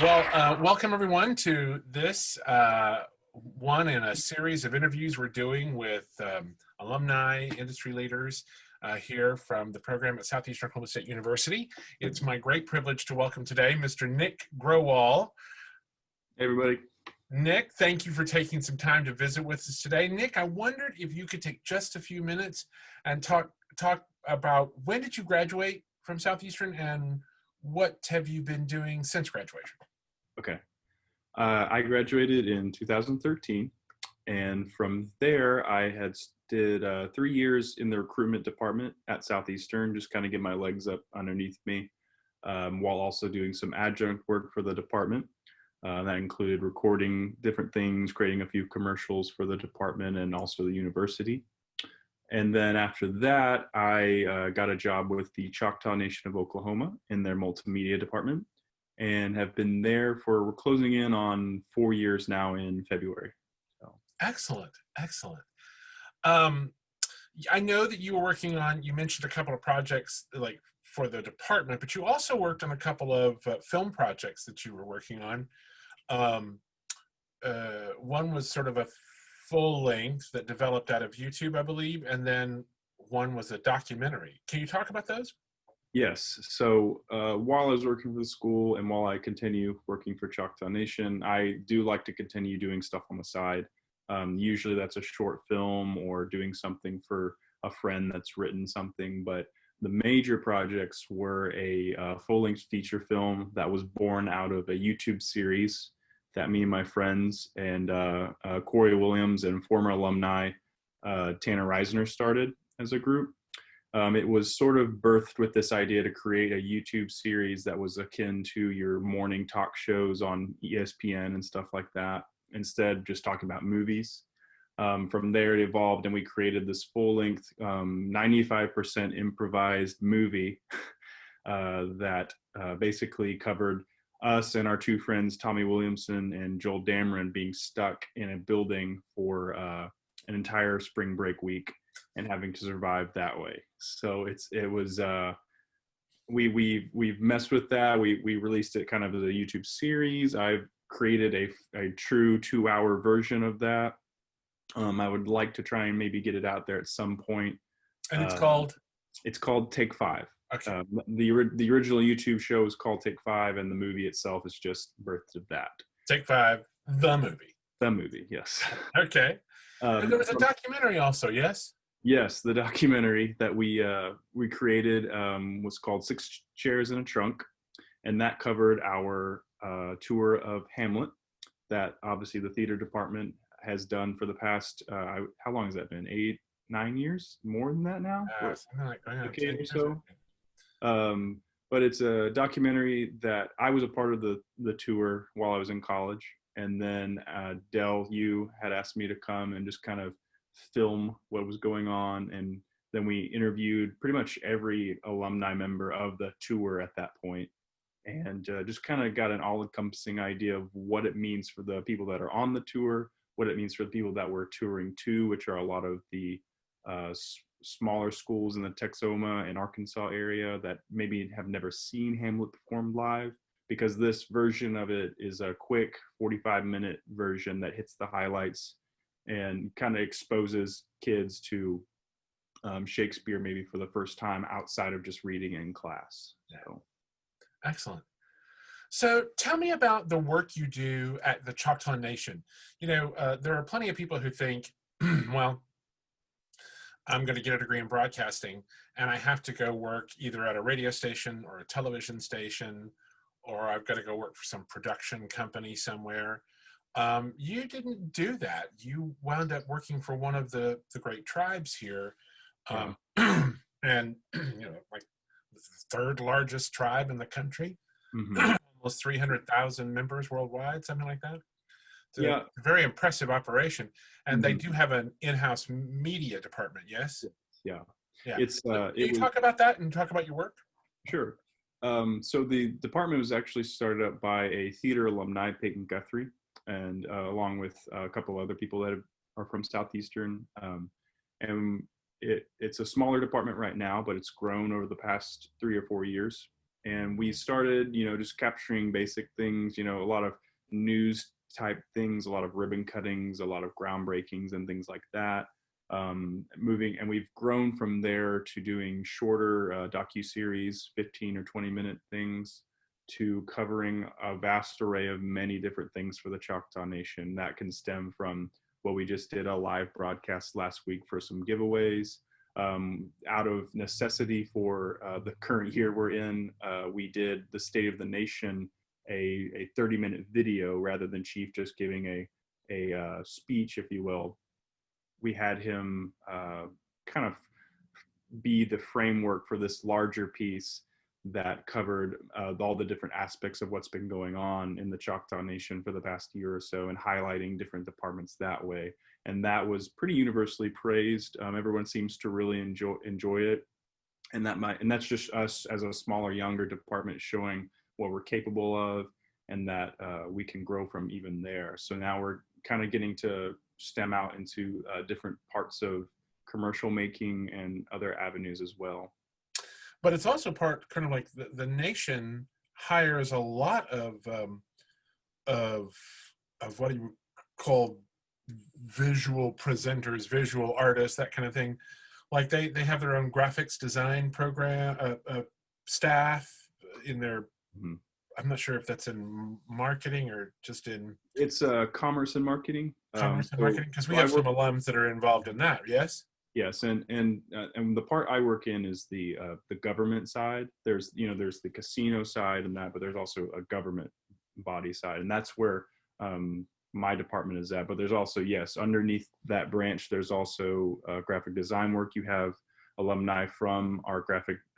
Well, welcome everyone to this one in a series of interviews we're doing with alumni, industry leaders here from the program at Southeastern Oklahoma State University. It's my great privilege to welcome today Mr. Nick Growall. Hey, everybody. Nick, thank you for taking some time to visit with us today. Nick, I wondered if you could take just a few minutes and talk about when did you graduate from Southeastern and what have you been doing since graduation? Okay. I graduated in 2013, and from there I did 3 years in the recruitment department at Southeastern, just kind of get my legs up underneath me, while also doing some adjunct work for the department. That included recording different things, creating a few commercials for the department and also the university. And then after that, I got a job with the Choctaw Nation of Oklahoma in their multimedia department, and have been there for, we're closing in on 4 years now in February. So. Excellent, excellent. I know that you were working on, you mentioned a couple of projects like for the department, but you also worked on a couple of film projects that you were working on. One was sort of a full length that developed out of YouTube, I believe, and then one was a documentary. Can you talk about those? Yes. So while I was working for the school and while I continue working for Choctaw Nation, I do like to continue doing stuff on the side. Usually that's a short film or doing something for a friend that's written something, but the major projects were a full-length feature film that was born out of a YouTube series that me and my friends and Corey Williams and former alumni Tanner Reisner started as a group. It was sort of birthed with this idea to create a YouTube series that was akin to your morning talk shows on ESPN and stuff like that, instead just talking about movies. From there it evolved and we created this full-length 95% improvised movie that basically covered us and our two friends, Tommy Williamson and Joel Dameron, being stuck in a building for an entire spring break week and having to survive that way. So we've messed with that. We released it kind of as a YouTube series. I've created a true 2-hour version of that. I would like to try and maybe get it out there at some point. And it's called? It's called Take 5. Okay. The original YouTube show is called Take 5, and the movie itself is just birthed of that. Take 5, the movie. The movie, yes. Okay. And there was a documentary also, yes? Yes, the documentary that we created was called 6 Chairs in a Trunk, and that covered our tour of Hamlet that obviously the theater department has done for the past, how long has that been? 8, 9 years? More than that now? Something like that. Okay, or so. But it's a documentary that I was a part of the tour while I was in college. And then Dell, you had asked me to come and just kind of film what was going on. And then we interviewed pretty much every alumni member of the tour at that point, and just kind of got an all-encompassing idea of what it means for the people that are on the tour, what it means for the people that we're touring to, which are a lot of the smaller schools in the Texoma and Arkansas area that maybe have never seen Hamlet performed live, because this version of it is a quick 45-minute version that hits the highlights and kind of exposes kids to Shakespeare maybe for the first time outside of just reading in class. So. Excellent. So tell me about the work you do at the Choctaw Nation. You know, there are plenty of people who think, well, I'm going to get a degree in broadcasting and I have to go work either at a radio station or a television station, or I've got to go work for some production company somewhere. You didn't do that. You wound up working for one of the great tribes here. And, you know, like the third largest tribe in the country, almost 300,000 members worldwide, something like that. It's a very impressive operation. And they do have an in-house media department, yes? Yeah. It's, can you talk about that and talk about your work? Sure. So the department was actually started up by a theater alumni, Peyton Guthrie, and along with a couple other people that are from Southeastern. And it's a smaller department right now, but it's grown over the past 3 or 4 years. And we started, just capturing basic things, a lot of news type things, a lot of ribbon cuttings, a lot of groundbreakings and things like that. And we've grown from there to doing shorter docu-series, 15 or 20-minute things, to covering a vast array of many different things for the Choctaw Nation. That can stem from what we just did, a live broadcast last week for some giveaways. Out of necessity for the current year we're in, we did the State of the Nation, a 30-minute video rather than Chief just giving a speech, if you will. We had him kind of be the framework for this larger piece that covered all the different aspects of what's been going on in the Choctaw Nation for the past year or so, and highlighting different departments that way. And that was pretty universally praised. Everyone seems to really enjoy it. And that's just us as a smaller, younger department showing what we're capable of, and that we can grow from even there. So now we're kind of getting to stem out into different parts of commercial making and other avenues as well. But it's also kind of like the nation hires a lot of what you call visual presenters, visual artists, that kind of thing. Like they have their own graphics design program staff in their. Mm-hmm. I'm not sure if that's in marketing or just in. It's commerce and marketing. Commerce and marketing, because we have some alums that are involved in that. Yes. Yes, and the part I work in is the government side. There's the casino side and that, but there's also a government body side, and that's where my department is at. But there's also, yes, underneath that branch, there's also graphic design work. You have alumni from our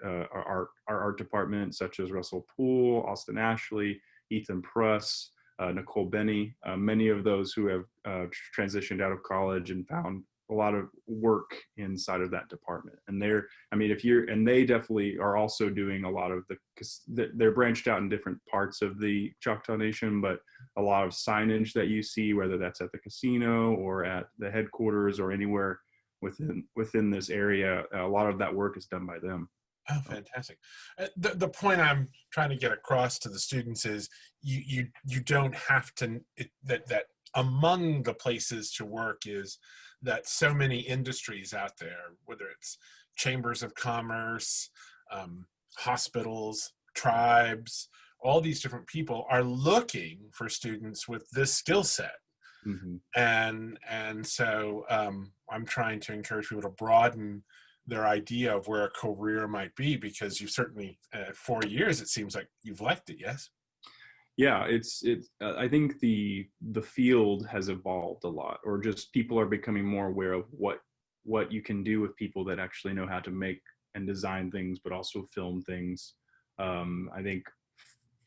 our art department, such as Russell Poole, Austin Ashley, Ethan Pruss, Nicole Benny, many of those who have transitioned out of college and found a lot of work inside of that department. And they definitely are also doing a lot of they're branched out in different parts of the Choctaw Nation, but a lot of signage that you see, whether that's at the casino or at the headquarters or anywhere within this area, a lot of that work is done by them. Oh, fantastic. The point I'm trying to get across to the students is you don't have to, that among the places to work is that so many industries out there, whether it's chambers of commerce, hospitals, tribes, all these different people are looking for students with this skill set. Mm-hmm. And so I'm trying to encourage people to broaden their idea of where a career might be, because you've certainly 4 years, it seems like you've liked it. Yes. Yeah, it's I think the field has evolved a lot, or just people are becoming more aware of what you can do with people that actually know how to make and design things, but also film things. I think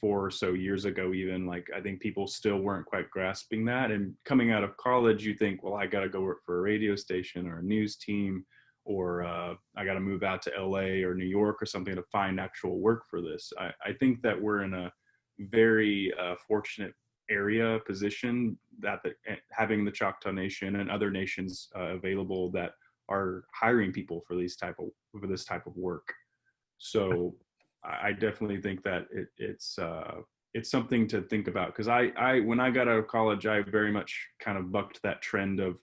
4 or so years ago, even, I think people still weren't quite grasping that. And coming out of college, you think, well, I got to go work for a radio station or a news team, or I got to move out to LA or New York or something to find actual work for this. I think that we're in a very fortunate position that having the Choctaw Nation and other nations available that are hiring people for this type of work. So I definitely think that it's something to think about, because I when I got out of college, I very much kind of bucked that trend of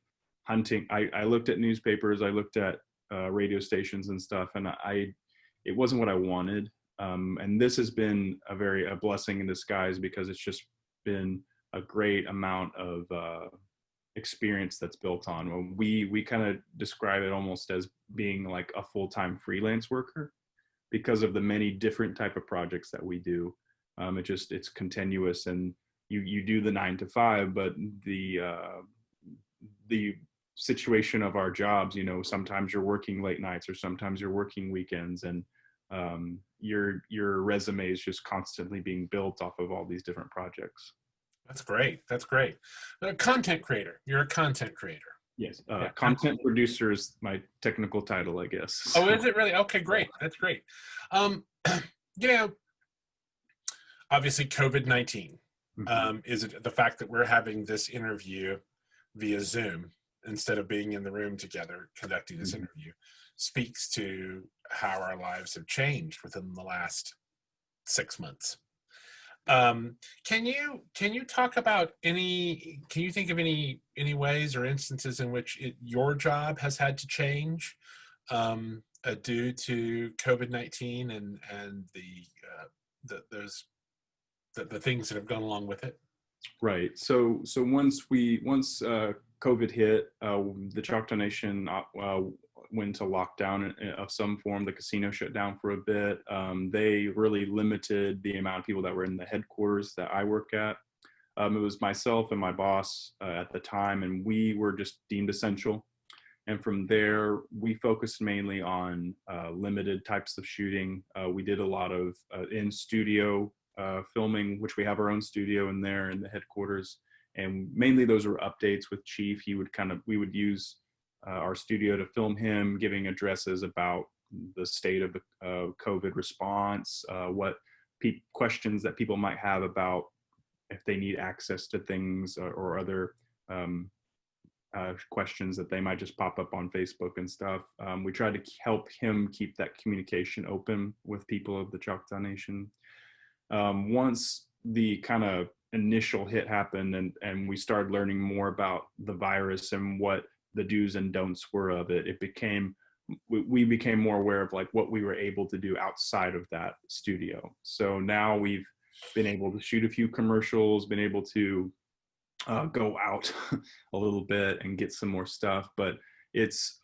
hunting. I looked at newspapers, I looked at radio stations and stuff, and it wasn't what I wanted. And this has been a blessing in disguise, because it's just been a great amount of experience that's built on. We kind of describe it almost as being like a full-time freelance worker, because of the many different type of projects that we do. It's continuous, and you do the 9 to 5, but the situation of our jobs, sometimes you're working late nights, or sometimes you're working weekends, and your resume is just constantly being built off of all these different projects. That's great. A content creator. You're a content creator. Yes. Content producer is my technical title, I guess. Oh, is it really? Okay, great. That's great. Obviously COVID-19 is it the fact that we're having this interview via Zoom instead of being in the room together conducting this interview speaks to how our lives have changed within the last 6 months. Can you talk about any? Can you think of any ways or instances in which your job has had to change due to COVID-19 and the things that have gone along with it? Right. So once COVID hit, the Choctaw Nation went into lockdown of some form. The casino shut down for a bit. They really limited the amount of people that were in the headquarters that I work at. It was myself and my boss at the time, and we were just deemed essential. And from there, we focused mainly on limited types of shooting. We did a lot of in studio filming, which we have our own studio in there in the headquarters. And mainly those were updates with Chief. We would use our studio to film him giving addresses about the state of the COVID response, what questions that people might have about if they need access to things or other questions that they might just pop up on Facebook and stuff. We tried to help him keep that communication open with people of the Choctaw Nation. Once the kind of initial hit happened and we started learning more about the virus and what the do's and don'ts were of it, we became more aware of like what we were able to do outside of that studio. So now we've been able to shoot a few commercials, been able to go out a little bit and get some more stuff, but it's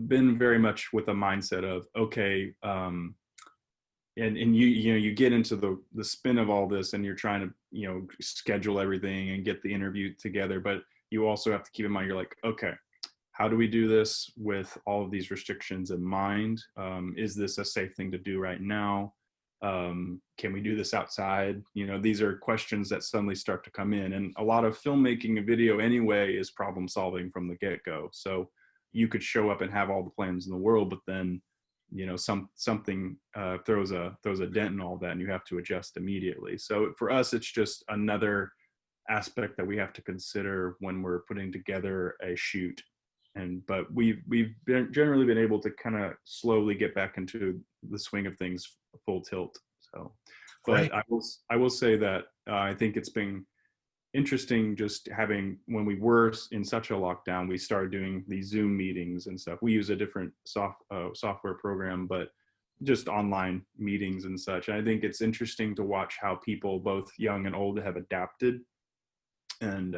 been very much with a mindset of, okay, and you get into the spin of all this and you're trying to, schedule everything and get the interview together, but you also have to keep in mind, you're like, okay, how do we do this with all of these restrictions in mind? Is this a safe thing to do right now? Can we do this outside? These are questions that suddenly start to come in, and a lot of filmmaking and video anyway is problem solving from the get-go. So you could show up and have all the plans in the world, but then something throws a dent in all that and you have to adjust immediately. So for us, it's just another aspect that we have to consider when we're putting together a shoot. But we've generally been able to kind of slowly get back into the swing of things full tilt. So, but Great. I will say that I think it's been interesting just having, when we were in such a lockdown, we started doing these Zoom meetings and stuff. We use a different software program, but just online meetings and such. And I think it's interesting to watch how people, both young and old, have adapted and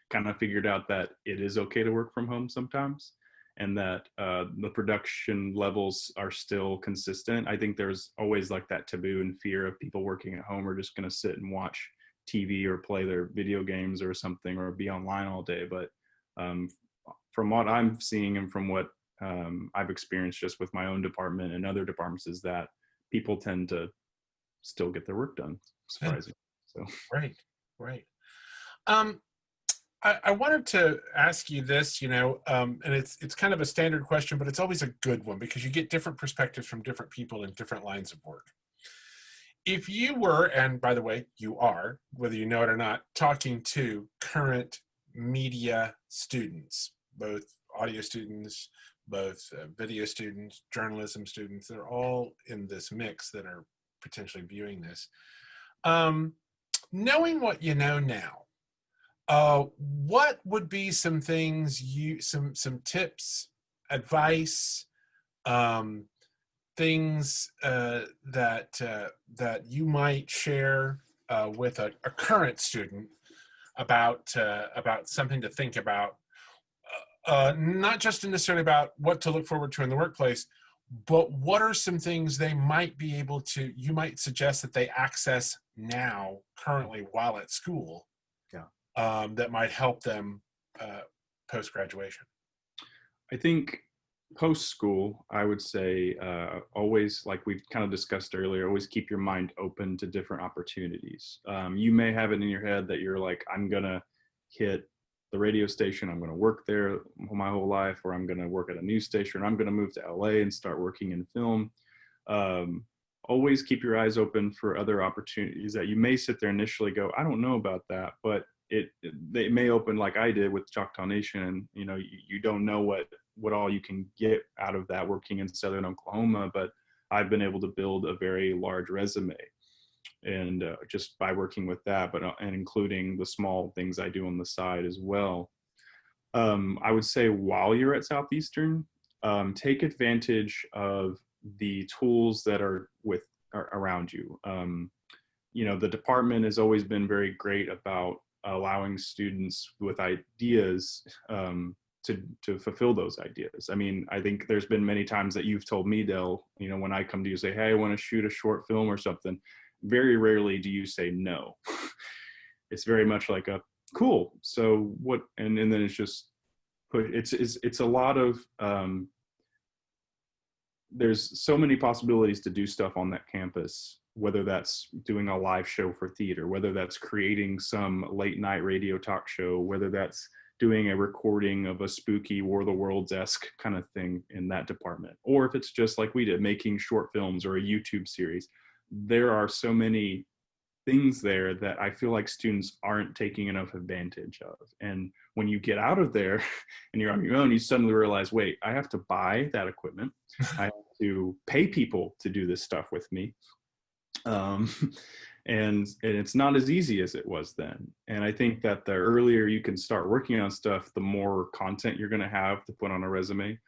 kind of figured out that it is okay to work from home sometimes, and that the production levels are still consistent. I think there's always like that taboo and fear of people working at home are just going to sit and watch TV or play their video games or something or be online all day. But from what I'm seeing and from what I've experienced just with my own department and other departments, is that people tend to still get their work done, surprisingly. So Right. I wanted to ask you this, and it's kind of a standard question, but it's always a good one because you get different perspectives from different people in different lines of work. If you were, and by the way, you are, whether you know it or not, talking to current media students, both audio students, both video students, journalism students, they're all in this mix that are potentially viewing this. Knowing what you know now, what would be some things some tips, advice, things that you might share with a current student about something to think about, not just necessarily about what to look forward to in the workplace, but what are some things they might be able to, you might suggest that they access now currently while at school, that might help them post-graduation? I think post-school, I would say always, like we've kind of discussed earlier, always keep your mind open to different opportunities. You may have it in your head that you're like, I'm going to hit the radio station, I'm going to work there my whole life, or I'm going to work at a news station, or I'm going to move to LA and start working in film. Always keep your eyes open for other opportunities that you may sit there initially go, I don't know about that, but they may open, like I did with Choctaw Nation, and you don't know what all you can get out of that working in Southern Oklahoma, but I've been able to build a very large resume. and just by working with that, but and including the small things I do on the side as well. I would say while you're at Southeastern, take advantage of the tools that are around you. The department has always been very great about allowing students with ideas to fulfill those ideas. I mean, I think there's been many times that you've told me, Del, when I come to you say, hey, I want to shoot a short film or something, very rarely do you say no. It's very much like a cool. So what, and then it's just it's a lot of, there's so many possibilities to do stuff on that campus, whether that's doing a live show for theater, whether that's creating some late night radio talk show, whether that's doing a recording of a spooky War of the Worlds-esque kind of thing in that department, or if it's just like we did, making short films or a YouTube series. There are so many things there that I feel like students aren't taking enough advantage of. And when you get out of there and you're on your own, you suddenly realize, wait, I have to buy that equipment. I have to pay people to do this stuff with me. And it's not as easy as it was then. And I think that the earlier you can start working on stuff, the more content you're going to have to put on a resume,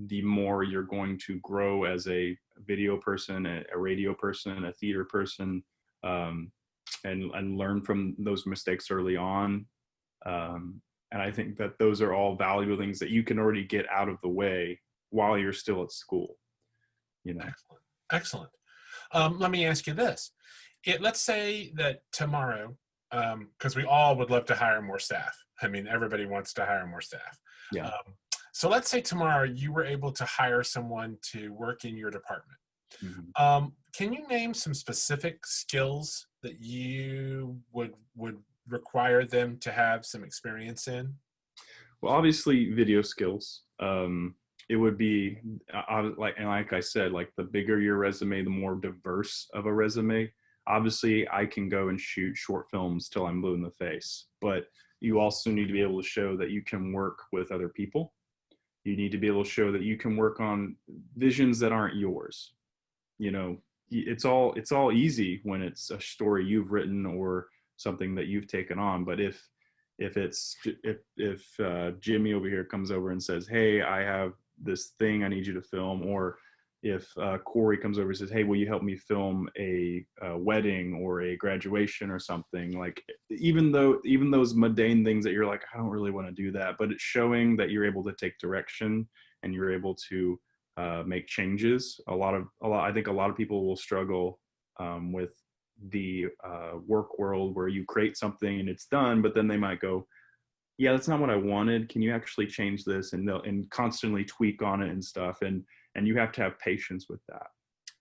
the more you're going to grow as a video person, a radio person, a theater person, and learn from those mistakes early on. And I think that those are all valuable things that you can already get out of the way while you're still at school. Excellent. Excellent. Let me ask you this. Let's say that tomorrow, because we all would love to hire more staff. I mean, everybody wants to hire more staff. Yeah. So let's say tomorrow you were able to hire someone to work in your department. Mm-hmm. Can you name some specific skills that you would require them to have some experience in? Well, obviously video skills. It would be like I said, like the bigger your resume, the more diverse of a resume. Obviously, I can go and shoot short films till I'm blue in the face, but you also need to be able to show that you can work with other people. You need to be able to show that you can work on visions that aren't yours. It's all easy when it's a story you've written or something that you've taken on. But if Jimmy over here comes over and says, hey, I have this thing I need you to film, or if Corey comes over and says, hey, will you help me film a wedding or a graduation or something, like even those mundane things that you're like, I don't really want to do that, but it's showing that you're able to take direction and you're able to make changes. I think a lot of people will struggle with the work world where you create something and it's done, but then they might go, yeah, that's not what I wanted. Can you actually change this? And constantly tweak on it and stuff. And you have to have patience with that.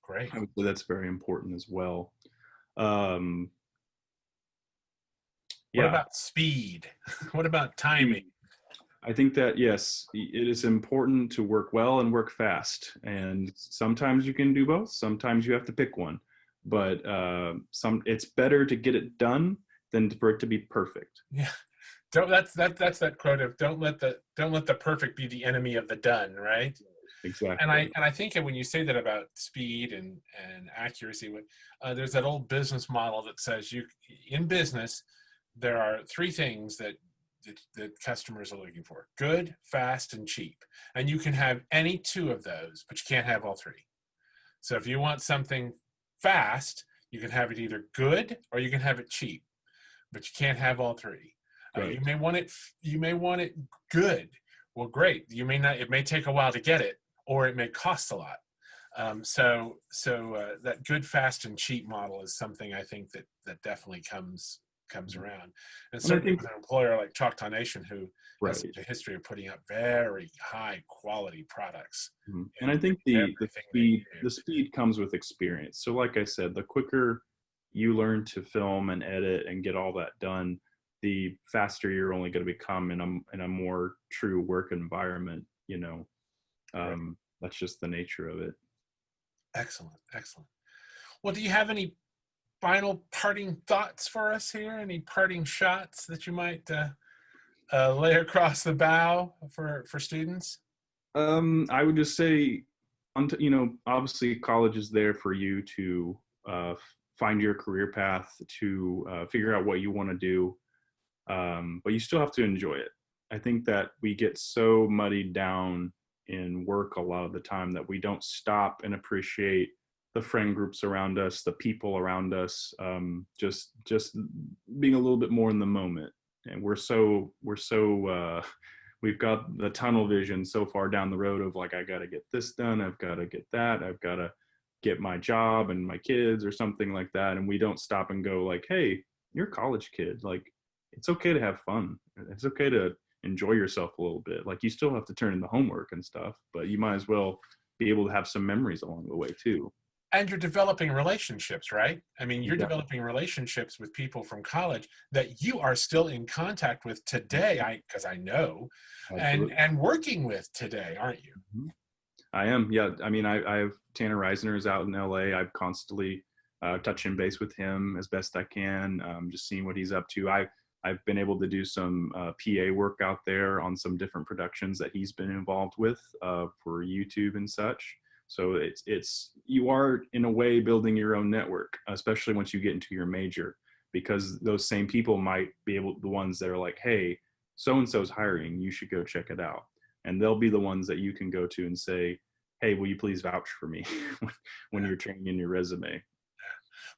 Great. I would say that's very important as well. What about speed? What about timing? I think that, yes, it is important to work well and work fast. And sometimes you can do both. Sometimes you have to pick one. But it's better to get it done than for it to be perfect. Yeah. That's that quote of don't let the perfect be the enemy of the done, right? Exactly. And I think when you say that about speed and accuracy, there's that old business model that says in business there are three things that customers are looking for: good, fast, and cheap. And you can have any two of those, but you can't have all three. So if you want something fast, you can have it either good or you can have it cheap, but you can't have all three. Right. You may want it good. Well, great. You may not. It may take a while to get it, or it may cost a lot. So that good, fast, and cheap model is something I think that definitely comes around. And certainly with an employer like Choctaw Nation, who has a history of putting out very high quality products. Mm-hmm. And I think the speed comes with experience. So like I said, the quicker you learn to film and edit and get all that done, the faster you're only going to become in a more true work environment. That's just the nature of it. Excellent. Well, do you have any final parting thoughts for us here? Any parting shots that you might lay across the bow for students? I would just say, obviously college is there for you to find your career path, to figure out what you want to do. But you still have to enjoy it. I think that we get so muddied down in work a lot of the time that we don't stop and appreciate the friend groups around us, the people around us, just being a little bit more in the moment. And we've got the tunnel vision so far down the road of like, I got to get this done, I've got to get that, I've got to get my job and my kids or something like that. And we don't stop and go like, hey, you're a college kid. Like, it's okay to have fun. It's okay to enjoy yourself a little bit. Like, you still have to turn in the homework and stuff, but you might as well be able to have some memories along the way too. And you're developing relationships, right? I mean, you're Exactly. developing relationships with people from college that you are still in contact with today, because I know, Absolutely. and working with today, aren't you? Mhm. I am. Yeah. I mean, I have Tanner Reisner is out in LA. I'm constantly touching base with him as best I can, just seeing what he's up to. I've been able to do some PA work out there on some different productions that he's been involved with for YouTube and such. So it's you are in a way building your own network, especially once you get into your major, because those same people might be able, the ones that are like, hey, so and so's hiring, you should go check it out, and they'll be the ones that you can go to and say, hey, will you please vouch for me when you're training in your resume.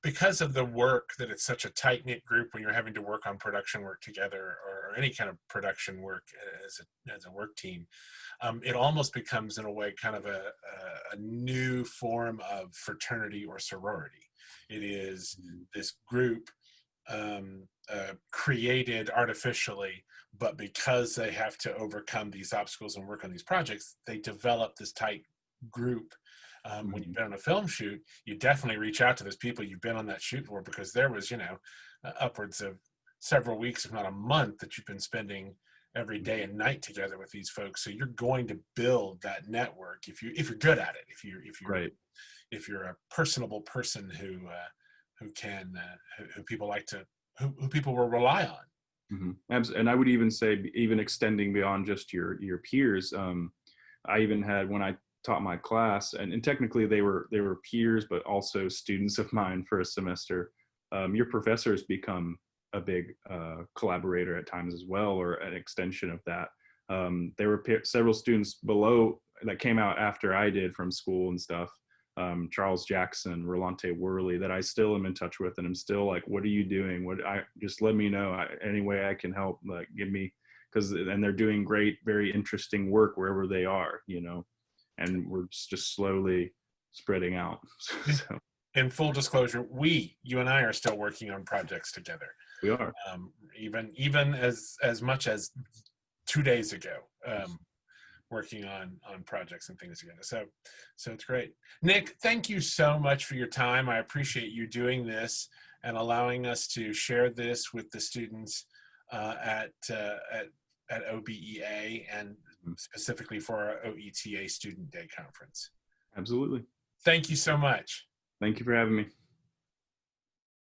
Because of the work that it's such a tight knit group when you're having to work on production work together, or any kind of production work as a work team, it almost becomes in a way kind of a new form of fraternity or sorority. It is this group created artificially, but because they have to overcome these obstacles and work on these projects, they develop this tight group. When you've Mhm. been on a film shoot, you definitely reach out to those people you've been on that shoot for, because there was, upwards of several weeks, if not a month, that you've been spending every day and night together with these folks. So you're going to build that network if you're good at it. Right. If you're a personable person who can who people like to who people will rely on. And I would even say, even extending beyond just your peers. I even had, when I taught my class, and technically they were peers, but also students of mine for a semester. Your professors become a big collaborator at times as well, or an extension of that. There were several students below that came out after I did from school and stuff. Charles Jackson, Rolante Worley, that I still am in touch with, and I'm still like, what are you doing? What I just let me know, any way I can help. Like, give me, because and they're doing great, very interesting work wherever they are, and we're just slowly spreading out. So In full disclosure, you and I are still working on projects together. we are. Even as much as 2 days ago, working on projects and things together. So it's great. Nick, thank you so much for your time. I appreciate you doing this and allowing us to share this with the students at OBEA, and specifically for our OETA Student Day Conference. Absolutely. Thank you so much. Thank you for having me.